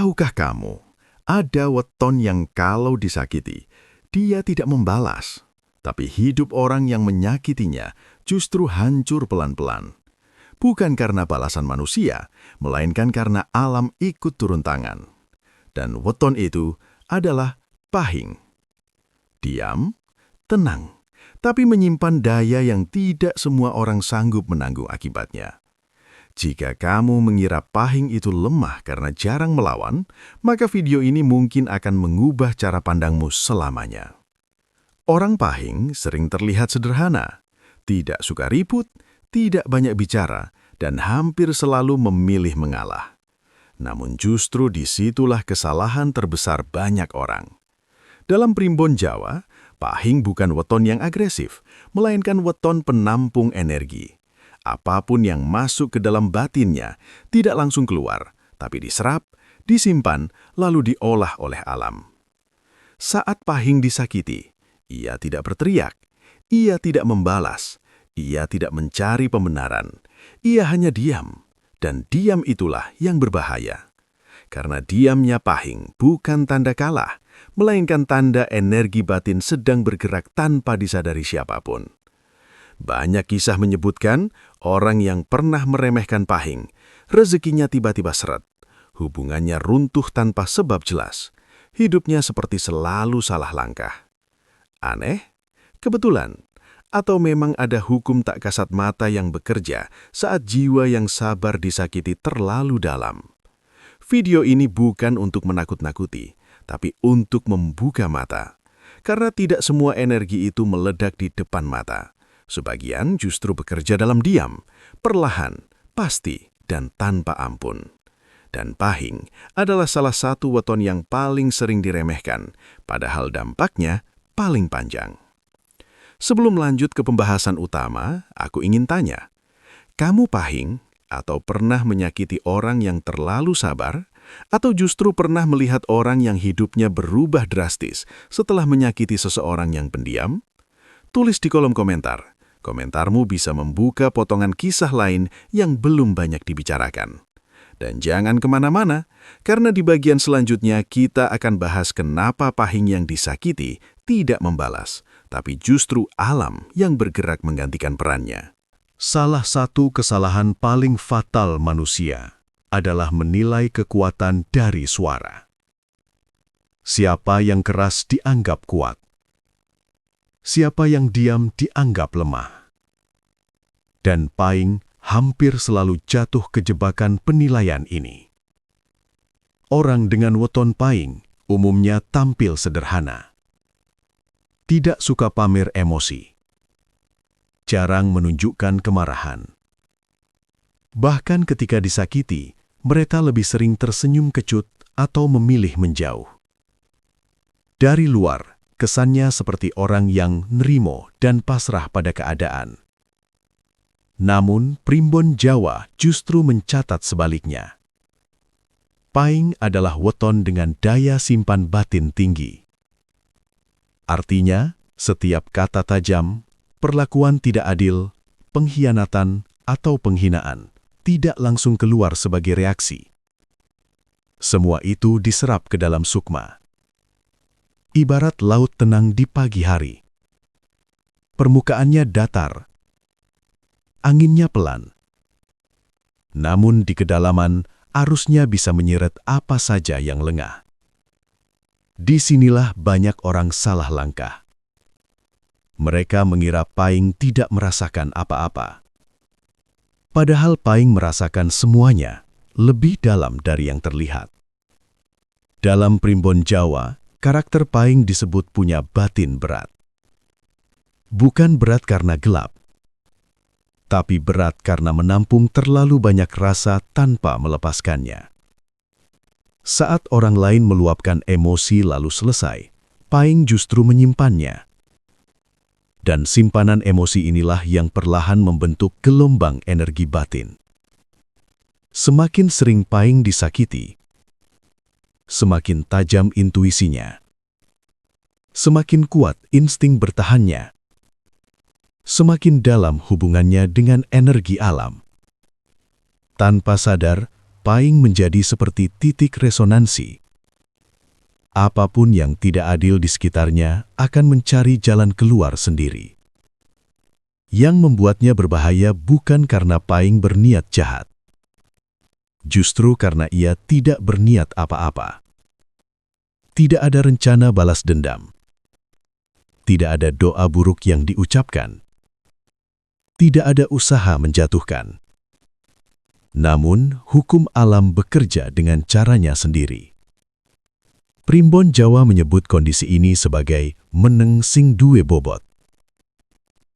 Tahukah kamu, ada weton yang kalau disakiti, dia tidak membalas. Tapi hidup orang yang menyakitinya justru hancur pelan-pelan. Bukan karena balasan manusia, melainkan karena alam ikut turun tangan. Dan weton itu adalah pahing. Diam, tenang, tapi menyimpan daya yang tidak semua orang sanggup menanggung akibatnya. Jika kamu mengira pahing itu lemah karena jarang melawan, maka video ini mungkin akan mengubah cara pandangmu selamanya. Orang pahing sering terlihat sederhana, tidak suka ribut, tidak banyak bicara, dan hampir selalu memilih mengalah. Namun justru disitulah kesalahan terbesar banyak orang. Dalam primbon Jawa, pahing bukan weton yang agresif, melainkan weton penampung energi. Apapun yang masuk ke dalam batinnya tidak langsung keluar, tapi diserap, disimpan, lalu diolah oleh alam. Saat pahing disakiti, ia tidak berteriak, ia tidak membalas, ia tidak mencari pembenaran, ia hanya diam, dan diam itulah yang berbahaya. Karena diamnya pahing bukan tanda kalah, melainkan tanda energi batin sedang bergerak tanpa disadari siapapun. Banyak kisah menyebutkan orang yang pernah meremehkan pahing, rezekinya tiba-tiba seret, hubungannya runtuh tanpa sebab jelas, hidupnya seperti selalu salah langkah. Aneh? Kebetulan? Atau memang ada hukum tak kasat mata yang bekerja saat jiwa yang sabar disakiti terlalu dalam? Video ini bukan untuk menakut-nakuti, tapi untuk membuka mata. Karena tidak semua energi itu meledak di depan mata. Sebagian justru bekerja dalam diam, perlahan, pasti, dan tanpa ampun. Dan pahing adalah salah satu weton yang paling sering diremehkan, padahal dampaknya paling panjang. Sebelum lanjut ke pembahasan utama, aku ingin tanya, kamu pahing atau pernah menyakiti orang yang terlalu sabar, atau justru pernah melihat orang yang hidupnya berubah drastis setelah menyakiti seseorang yang pendiam? Tulis di kolom komentar. Komentarmu bisa membuka potongan kisah lain yang belum banyak dibicarakan. Dan jangan kemana-mana, karena di bagian selanjutnya kita akan bahas kenapa pahing yang disakiti tidak membalas, tapi justru alam yang bergerak menggantikan perannya. Salah satu kesalahan paling fatal manusia adalah menilai kekuatan dari suara. Siapa yang keras dianggap kuat. Siapa yang diam dianggap lemah. Dan pahing hampir selalu jatuh ke jebakan penilaian ini. Orang dengan weton pahing umumnya tampil sederhana. Tidak suka pamer emosi. Jarang menunjukkan kemarahan. Bahkan ketika disakiti, mereka lebih sering tersenyum kecut atau memilih menjauh. Dari luar, kesannya seperti orang yang nerimo dan pasrah pada keadaan. Namun, primbon Jawa justru mencatat sebaliknya. Pahing adalah weton dengan daya simpan batin tinggi. Artinya, setiap kata tajam, perlakuan tidak adil, pengkhianatan, atau penghinaan tidak langsung keluar sebagai reaksi. Semua itu diserap ke dalam sukma. Ibarat laut tenang di pagi hari. Permukaannya datar, anginnya pelan. Namun di kedalaman, arusnya bisa menyeret apa saja yang lengah. Disinilah banyak orang salah langkah. Mereka mengira pahing tidak merasakan apa-apa. Padahal pahing merasakan semuanya, lebih dalam dari yang terlihat. Dalam primbon Jawa, karakter pahing disebut punya batin berat. Bukan berat karena gelap, tapi berat karena menampung terlalu banyak rasa tanpa melepaskannya. Saat orang lain meluapkan emosi lalu selesai, pahing justru menyimpannya. Dan simpanan emosi inilah yang perlahan membentuk gelombang energi batin. Semakin sering pahing disakiti, semakin tajam intuisinya. Semakin kuat insting bertahannya. Semakin dalam hubungannya dengan energi alam. Tanpa sadar, Pahing menjadi seperti titik resonansi. Apapun yang tidak adil di sekitarnya akan mencari jalan keluar sendiri. Yang membuatnya berbahaya bukan karena Pahing berniat jahat. Justru karena ia tidak berniat apa-apa. Tidak ada rencana balas dendam. Tidak ada doa buruk yang diucapkan. Tidak ada usaha menjatuhkan. Namun, hukum alam bekerja dengan caranya sendiri. Primbon Jawa menyebut kondisi ini sebagai meneng sing duwe bobot.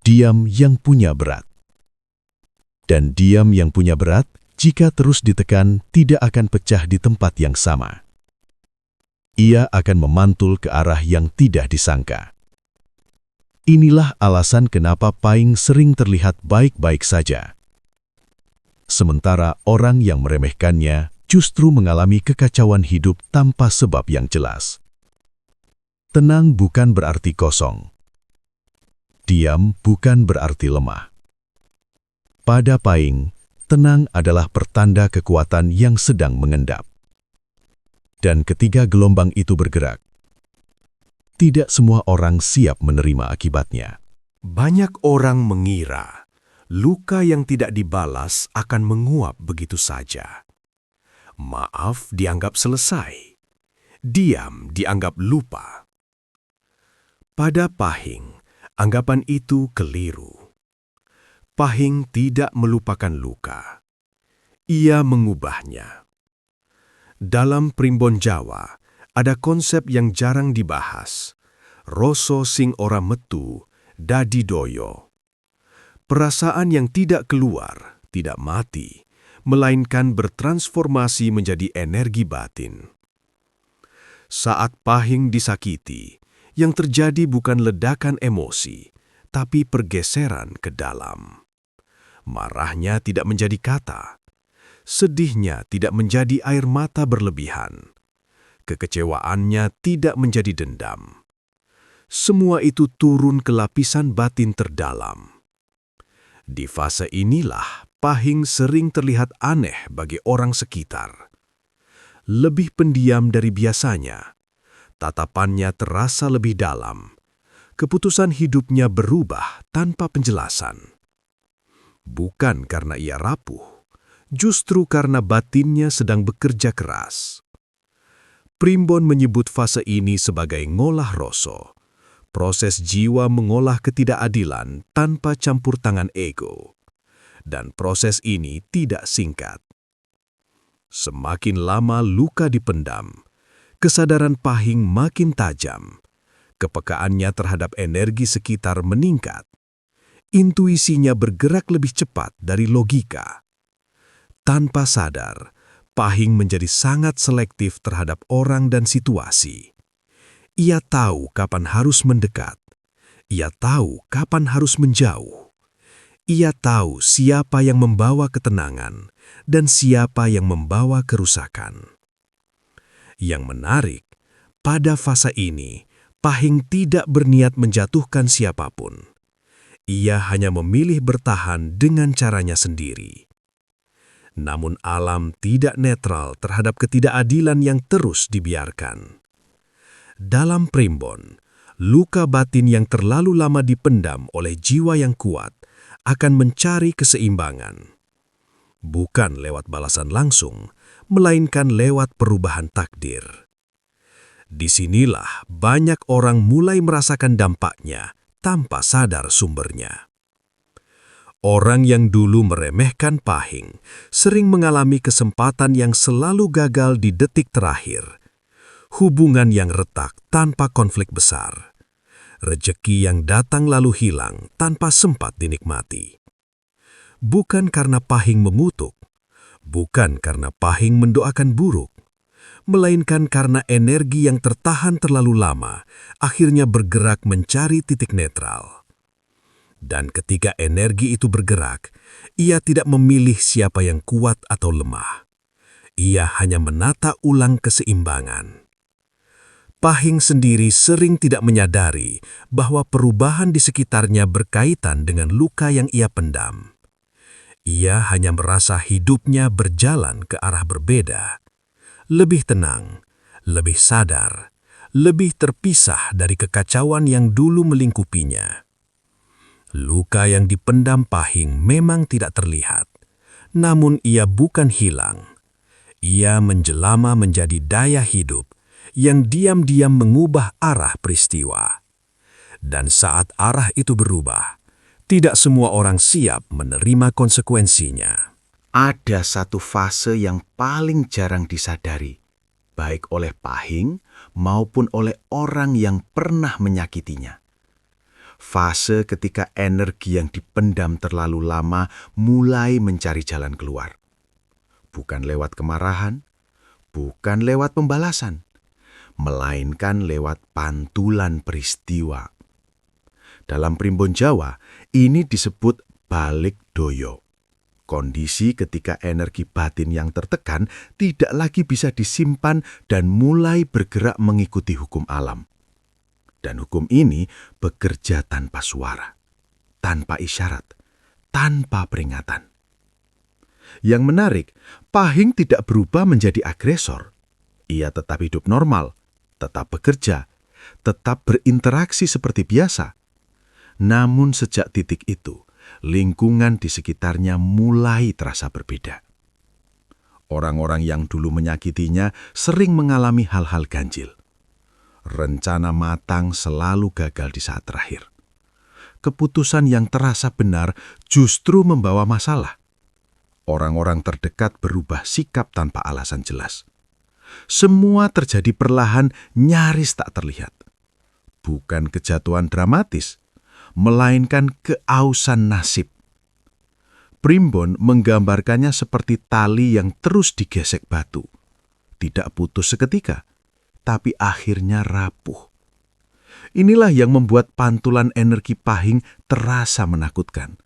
Diam yang punya berat. Dan diam yang punya berat, jika terus ditekan, tidak akan pecah di tempat yang sama. Ia akan memantul ke arah yang tidak disangka. Inilah alasan kenapa Pahing sering terlihat baik-baik saja. Sementara orang yang meremehkannya justru mengalami kekacauan hidup tanpa sebab yang jelas. Tenang bukan berarti kosong. Diam bukan berarti lemah. Pada Pahing, tenang adalah pertanda kekuatan yang sedang mengendap. Dan ketika gelombang itu bergerak, tidak semua orang siap menerima akibatnya. Banyak orang mengira luka yang tidak dibalas akan menguap begitu saja. Maaf dianggap selesai. Diam dianggap lupa. Pada Pahing, anggapan itu keliru. Pahing tidak melupakan luka. Ia mengubahnya. Dalam Primbon Jawa, ada konsep yang jarang dibahas. Rasa sing ora metu, dadi doyo. Perasaan yang tidak keluar, tidak mati, melainkan bertransformasi menjadi energi batin. Saat Pahing disakiti, yang terjadi bukan ledakan emosi, tapi pergeseran ke dalam. Marahnya tidak menjadi kata. Sedihnya tidak menjadi air mata berlebihan. Kekecewaannya tidak menjadi dendam. Semua itu turun ke lapisan batin terdalam. Di fase inilah Pahing sering terlihat aneh bagi orang sekitar. Lebih pendiam dari biasanya. Tatapannya terasa lebih dalam. Keputusan hidupnya berubah tanpa penjelasan. Bukan karena ia rapuh, justru karena batinnya sedang bekerja keras. Primbon menyebut fase ini sebagai ngolah rasa, proses jiwa mengolah ketidakadilan tanpa campur tangan ego. Dan proses ini tidak singkat. Semakin lama luka dipendam, kesadaran Pahing makin tajam. Kepekaannya terhadap energi sekitar meningkat. Intuisinya bergerak lebih cepat dari logika. Tanpa sadar, Pahing menjadi sangat selektif terhadap orang dan situasi. Ia tahu kapan harus mendekat. Ia tahu kapan harus menjauh. Ia tahu siapa yang membawa ketenangan dan siapa yang membawa kerusakan. Yang menarik, pada fase ini, Pahing tidak berniat menjatuhkan siapapun. Ia hanya memilih bertahan dengan caranya sendiri. Namun alam tidak netral terhadap ketidakadilan yang terus dibiarkan. Dalam Primbon, luka batin yang terlalu lama dipendam oleh jiwa yang kuat akan mencari keseimbangan. Bukan lewat balasan langsung, melainkan lewat perubahan takdir. Disinilah banyak orang mulai merasakan dampaknya tanpa sadar sumbernya. Orang yang dulu meremehkan Pahing sering mengalami kesempatan yang selalu gagal di detik terakhir. Hubungan yang retak tanpa konflik besar. Rejeki yang datang lalu hilang tanpa sempat dinikmati. Bukan karena Pahing mengutuk, bukan karena Pahing mendoakan buruk, melainkan karena energi yang tertahan terlalu lama akhirnya bergerak mencari titik netral. Dan ketika energi itu bergerak, ia tidak memilih siapa yang kuat atau lemah. Ia hanya menata ulang keseimbangan. Pahing sendiri sering tidak menyadari bahwa perubahan di sekitarnya berkaitan dengan luka yang ia pendam. Ia hanya merasa hidupnya berjalan ke arah berbeda, lebih tenang, lebih sadar, lebih terpisah dari kekacauan yang dulu melingkupinya. Luka yang dipendam Pahing memang tidak terlihat, namun ia bukan hilang. Ia menjelama menjadi daya hidup yang diam-diam mengubah arah peristiwa. Dan saat arah itu berubah, tidak semua orang siap menerima konsekuensinya. Ada satu fase yang paling jarang disadari, baik oleh Pahing maupun oleh orang yang pernah menyakitinya. Fase ketika energi yang dipendam terlalu lama mulai mencari jalan keluar. Bukan lewat kemarahan, bukan lewat pembalasan, melainkan lewat pantulan peristiwa. Dalam primbon Jawa, ini disebut balik doyo. Kondisi ketika energi batin yang tertekan tidak lagi bisa disimpan dan mulai bergerak mengikuti hukum alam. Dan hukum ini bekerja tanpa suara, tanpa isyarat, tanpa peringatan. Yang menarik, Pahing tidak berubah menjadi agresor. Ia tetap hidup normal, tetap bekerja, tetap berinteraksi seperti biasa. Namun sejak titik itu, lingkungan di sekitarnya mulai terasa berbeda. Orang-orang yang dulu menyakitinya sering mengalami hal-hal ganjil. Rencana matang selalu gagal di saat terakhir. Keputusan yang terasa benar justru membawa masalah. Orang-orang terdekat berubah sikap tanpa alasan jelas. Semua terjadi perlahan, nyaris tak terlihat. Bukan kejatuhan dramatis, melainkan keausan nasib. Primbon menggambarkannya seperti tali yang terus digesek batu. Tidak putus seketika, tapi akhirnya rapuh. Inilah yang membuat pantulan energi Pahing terasa menakutkan.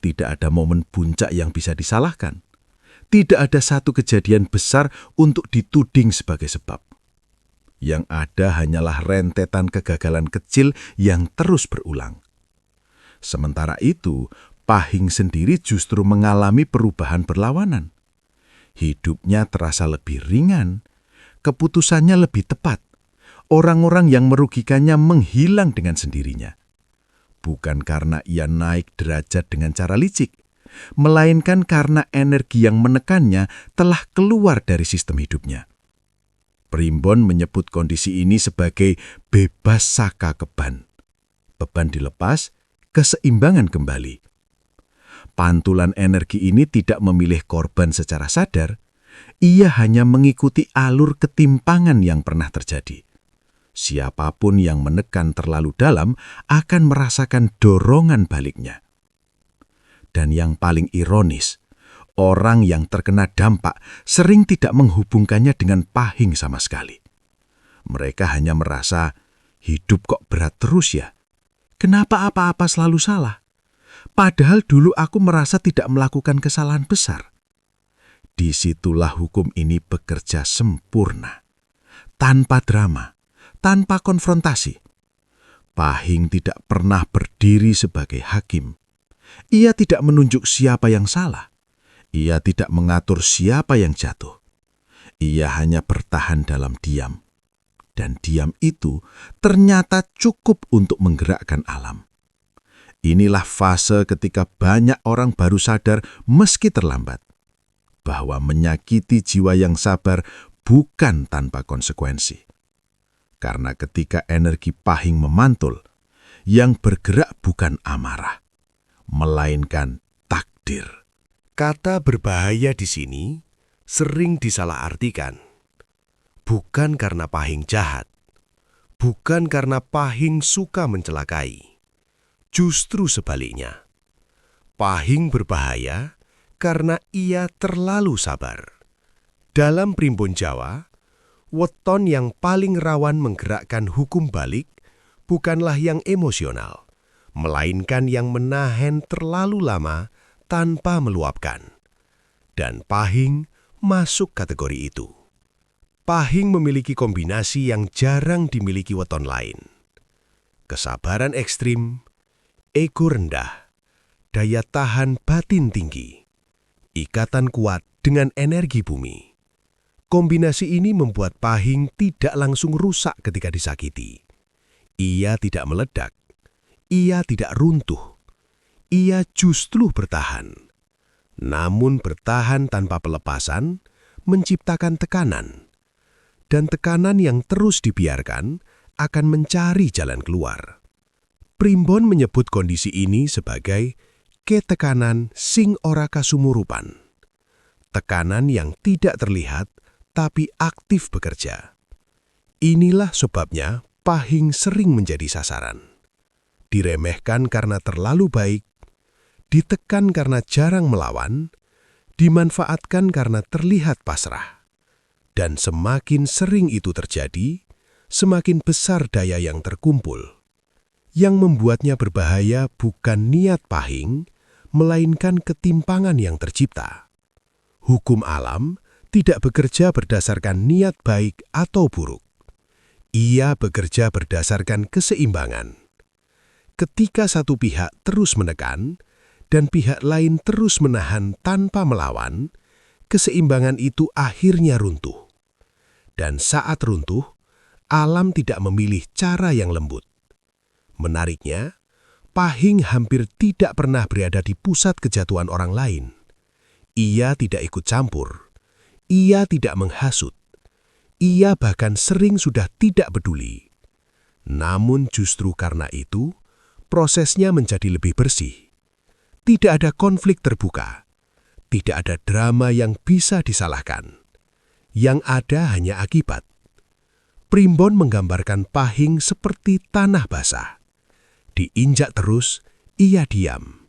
Tidak ada momen puncak yang bisa disalahkan. Tidak ada satu kejadian besar untuk dituding sebagai sebab. Yang ada hanyalah rentetan kegagalan kecil yang terus berulang. Sementara itu, Pahing sendiri justru mengalami perubahan berlawanan. Hidupnya terasa lebih ringan, keputusannya lebih tepat. Orang-orang yang merugikannya menghilang dengan sendirinya. Bukan karena ia naik derajat dengan cara licik, melainkan karena energi yang menekannya telah keluar dari sistem hidupnya. Primbon menyebut kondisi ini sebagai bebas saka keban. Beban dilepas, keseimbangan kembali. Pantulan energi ini tidak memilih korban secara sadar, ia hanya mengikuti alur ketimpangan yang pernah terjadi. Siapapun yang menekan terlalu dalam akan merasakan dorongan baliknya. Dan yang paling ironis, orang yang terkena dampak sering tidak menghubungkannya dengan Pahing sama sekali. Mereka hanya merasa, hidup kok berat terus ya? Kenapa apa-apa selalu salah? Padahal dulu aku merasa tidak melakukan kesalahan besar. Disitulah hukum ini bekerja sempurna, tanpa drama, tanpa konfrontasi. Pahing tidak pernah berdiri sebagai hakim. Ia tidak menunjuk siapa yang salah. Ia tidak mengatur siapa yang jatuh. Ia hanya bertahan dalam diam. Dan diam itu ternyata cukup untuk menggerakkan alam. Inilah fase ketika banyak orang baru sadar meski terlambat, bahwa menyakiti jiwa yang sabar bukan tanpa konsekuensi. Karena ketika energi Pahing memantul, yang bergerak bukan amarah, melainkan takdir. Kata berbahaya di sini sering disalahartikan. Bukan karena Pahing jahat, bukan karena Pahing suka mencelakai. Justru sebaliknya, Pahing berbahaya karena ia terlalu sabar. Dalam primbon Jawa, weton yang paling rawan menggerakkan hukum balik bukanlah yang emosional, melainkan yang menahan terlalu lama tanpa meluapkan. Dan Pahing masuk kategori itu. Pahing memiliki kombinasi yang jarang dimiliki weton lain. Kesabaran ekstrim, ego rendah, daya tahan batin tinggi, ikatan kuat dengan energi bumi. Kombinasi ini membuat Pahing tidak langsung rusak ketika disakiti. Ia tidak meledak, ia tidak runtuh, ia justru bertahan. Namun bertahan tanpa pelepasan menciptakan tekanan. Dan tekanan yang terus dibiarkan akan mencari jalan keluar. Primbon menyebut kondisi ini sebagai ketekanan sing ora kasumurupan. Tekanan yang tidak terlihat tapi aktif bekerja. Inilah sebabnya Pahing sering menjadi sasaran. Diremehkan karena terlalu baik, ditekan karena jarang melawan, dimanfaatkan karena terlihat pasrah. Dan semakin sering itu terjadi, semakin besar daya yang terkumpul. Yang membuatnya berbahaya bukan niat Pahing, melainkan ketimpangan yang tercipta. Hukum alam tidak bekerja berdasarkan niat baik atau buruk. Ia bekerja berdasarkan keseimbangan. Ketika satu pihak terus menekan, dan pihak lain terus menahan tanpa melawan, keseimbangan itu akhirnya runtuh. Dan saat runtuh, alam tidak memilih cara yang lembut. Menariknya, Pahing hampir tidak pernah berada di pusat kejatuhan orang lain. Ia tidak ikut campur. Ia tidak menghasut. Ia bahkan sering sudah tidak peduli. Namun justru karena itu, prosesnya menjadi lebih bersih. Tidak ada konflik terbuka. Tidak ada drama yang bisa disalahkan. Yang ada hanya akibat. Primbon menggambarkan Pahing seperti tanah basah. Diinjak terus, ia diam.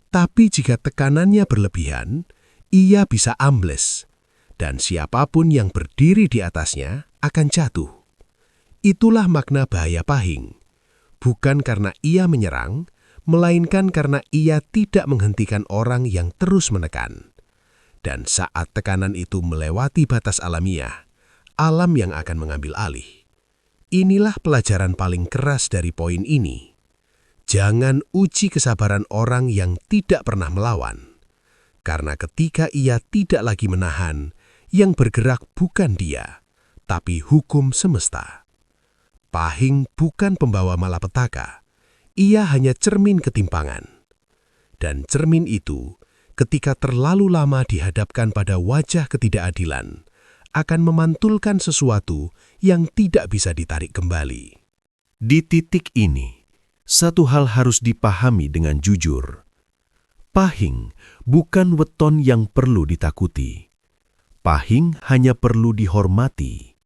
Tapi jika tekanannya berlebihan, ia bisa ambles. Dan siapapun yang berdiri di atasnya akan jatuh. Itulah makna bahaya Pahing. Bukan karena ia menyerang, melainkan karena ia tidak menghentikan orang yang terus menekan. Dan saat tekanan itu melewati batas alamiah, alam yang akan mengambil alih. Inilah pelajaran paling keras dari poin ini. Jangan uji kesabaran orang yang tidak pernah melawan. Karena ketika ia tidak lagi menahan, yang bergerak bukan dia, tapi hukum semesta. Pahing bukan pembawa malapetaka. Ia hanya cermin ketimpangan. Dan cermin itu, ketika terlalu lama dihadapkan pada wajah ketidakadilan, akan memantulkan sesuatu yang tidak bisa ditarik kembali. Di titik ini, satu hal harus dipahami dengan jujur. Pahing bukan weton yang perlu ditakuti. Pahing hanya perlu dihormati.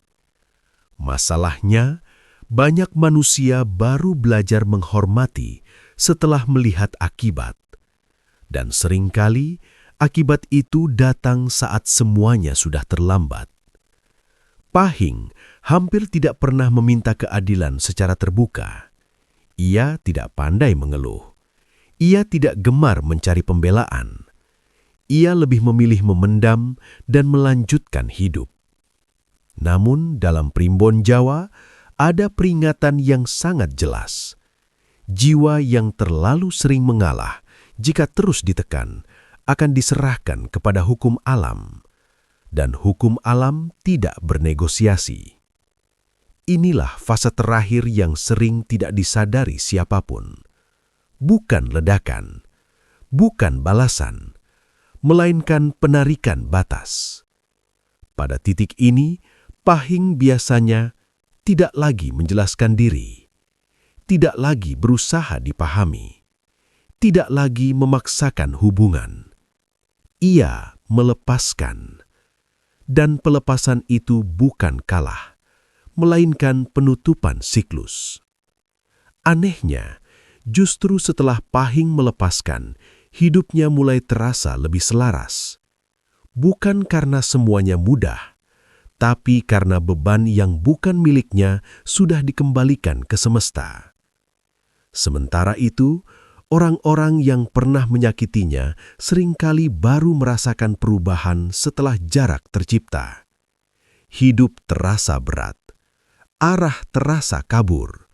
Masalahnya, banyak manusia baru belajar menghormati setelah melihat akibat. Dan seringkali akibat itu datang saat semuanya sudah terlambat. Pahing hampir tidak pernah meminta keadilan secara terbuka. Ia tidak pandai mengeluh. Ia tidak gemar mencari pembelaan. Ia lebih memilih memendam dan melanjutkan hidup. Namun dalam primbon Jawa ada peringatan yang sangat jelas. Jiwa yang terlalu sering mengalah jika terus ditekan akan diserahkan kepada hukum alam. Dan hukum alam tidak bernegosiasi. Inilah fase terakhir yang sering tidak disadari siapapun. Bukan ledakan, bukan balasan, melainkan penarikan batas. Pada titik ini, Pahing biasanya tidak lagi menjelaskan diri, tidak lagi berusaha dipahami, tidak lagi memaksakan hubungan. Ia melepaskan, dan pelepasan itu bukan kalah, melainkan penutupan siklus. Anehnya, justru setelah Pahing melepaskan, hidupnya mulai terasa lebih selaras. Bukan karena semuanya mudah, tapi karena beban yang bukan miliknya sudah dikembalikan ke semesta. Sementara itu, orang-orang yang pernah menyakitinya seringkali baru merasakan perubahan setelah jarak tercipta. Hidup terasa berat, arah terasa kabur,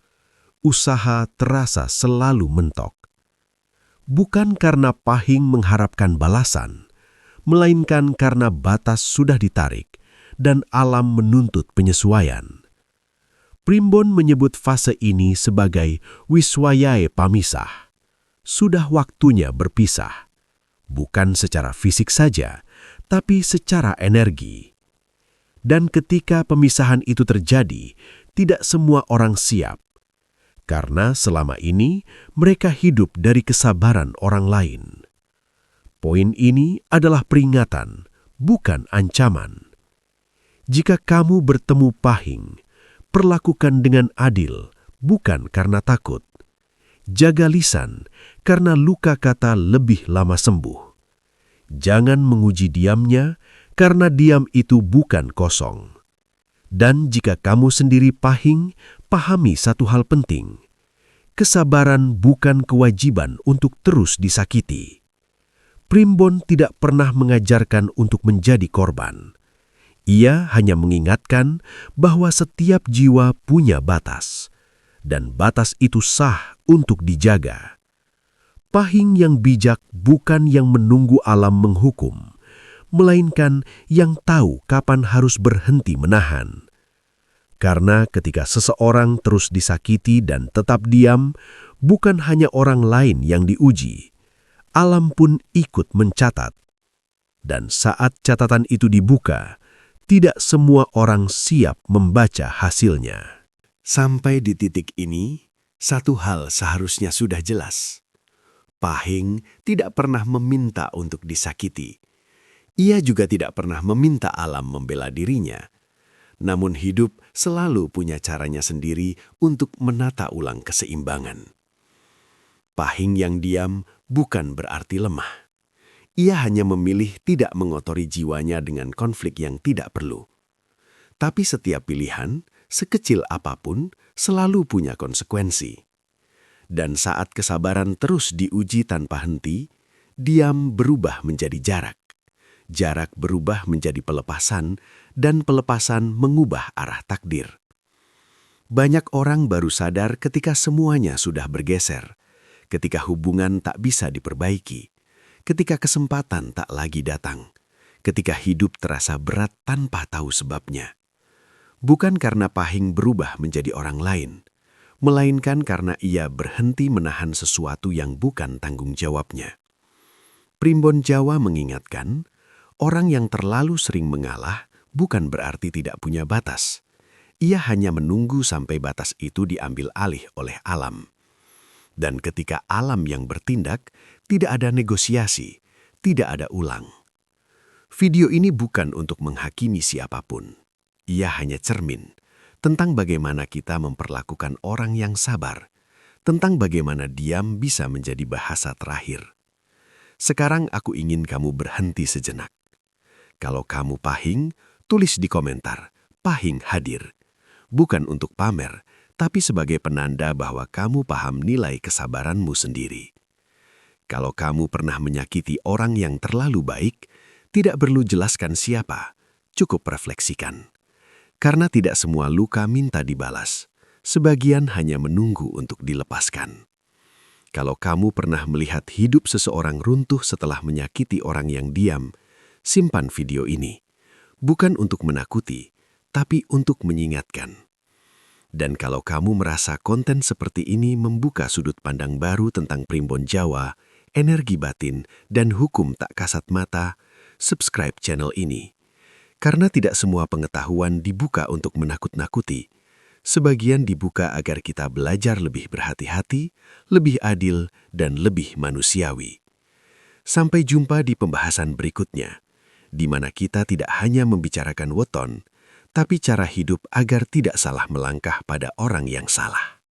usaha terasa selalu mentok. bukan karena pahing mengharapkan balasan, melainkan karena batas sudah ditarik dan alam menuntut penyesuaian. Primbon menyebut fase ini sebagai wiswayae pamisah. Sudah waktunya berpisah, bukan secara fisik saja, tapi secara energi. Dan ketika pemisahan itu terjadi, tidak semua orang siap. Karena selama ini mereka hidup dari kesabaran orang lain. Poin ini adalah peringatan, bukan ancaman. Jika kamu bertemu pahing, perlakukan dengan adil, bukan karena takut. Jaga lisan, karena luka kata lebih lama sembuh. Jangan menguji diamnya, karena diam itu bukan kosong. Dan jika kamu sendiri pahing, pahami satu hal penting. Kesabaran bukan kewajiban untuk terus disakiti. Primbon tidak pernah mengajarkan untuk menjadi korban. Ia hanya mengingatkan bahwa setiap jiwa punya batas, dan batas itu sah untuk dijaga. Pahing yang bijak bukan yang menunggu alam menghukum, melainkan yang tahu kapan harus berhenti menahan. Karena ketika seseorang terus disakiti dan tetap diam, bukan hanya orang lain yang diuji, alam pun ikut mencatat. Dan saat catatan itu dibuka, tidak semua orang siap membaca hasilnya. Sampai di titik ini, satu hal seharusnya sudah jelas. Pahing tidak pernah meminta untuk disakiti. Ia juga tidak pernah meminta alam membela dirinya. Namun hidup selalu punya caranya sendiri untuk menata ulang keseimbangan. Pahing yang diam bukan berarti lemah. Ia hanya memilih tidak mengotori jiwanya dengan konflik yang tidak perlu. Tapi setiap pilihan, sekecil apapun, selalu punya konsekuensi. Dan saat kesabaran terus diuji tanpa henti, diam berubah menjadi jarak. Jarak berubah menjadi pelepasan, dan pelepasan mengubah arah takdir. Banyak orang baru sadar ketika semuanya sudah bergeser, ketika hubungan tak bisa diperbaiki, ketika kesempatan tak lagi datang, ketika hidup terasa berat tanpa tahu sebabnya. Bukan karena pahing berubah menjadi orang lain, melainkan karena ia berhenti menahan sesuatu yang bukan tanggung jawabnya. Primbon Jawa mengingatkan, orang yang terlalu sering mengalah bukan berarti tidak punya batas. Ia hanya menunggu sampai batas itu diambil alih oleh alam. Dan ketika alam yang bertindak, tidak ada negosiasi, tidak ada ulang. Video ini bukan untuk menghakimi siapapun. Ia hanya cermin tentang bagaimana kita memperlakukan orang yang sabar, tentang bagaimana diam bisa menjadi bahasa terakhir. Sekarang aku ingin kamu berhenti sejenak. Kalau kamu pahing, tulis di komentar, "Pahing hadir." Bukan untuk pamer, tapi sebagai penanda bahwa kamu paham nilai kesabaranmu sendiri. Kalau kamu pernah menyakiti orang yang terlalu baik, tidak perlu jelaskan siapa, cukup refleksikan. Karena tidak semua luka minta dibalas, sebagian hanya menunggu untuk dilepaskan. Kalau kamu pernah melihat hidup seseorang runtuh setelah menyakiti orang yang diam, simpan video ini. Bukan untuk menakuti, tapi untuk mengingatkan. Dan kalau kamu merasa konten seperti ini membuka sudut pandang baru tentang Primbon Jawa, energi batin, dan hukum tak kasat mata, subscribe channel ini. Karena tidak semua pengetahuan dibuka untuk menakut-nakuti. Sebagian dibuka agar kita belajar lebih berhati-hati, lebih adil, dan lebih manusiawi. Sampai jumpa di pembahasan berikutnya, di mana kita tidak hanya membicarakan weton, tapi cara hidup agar tidak salah melangkah pada orang yang salah.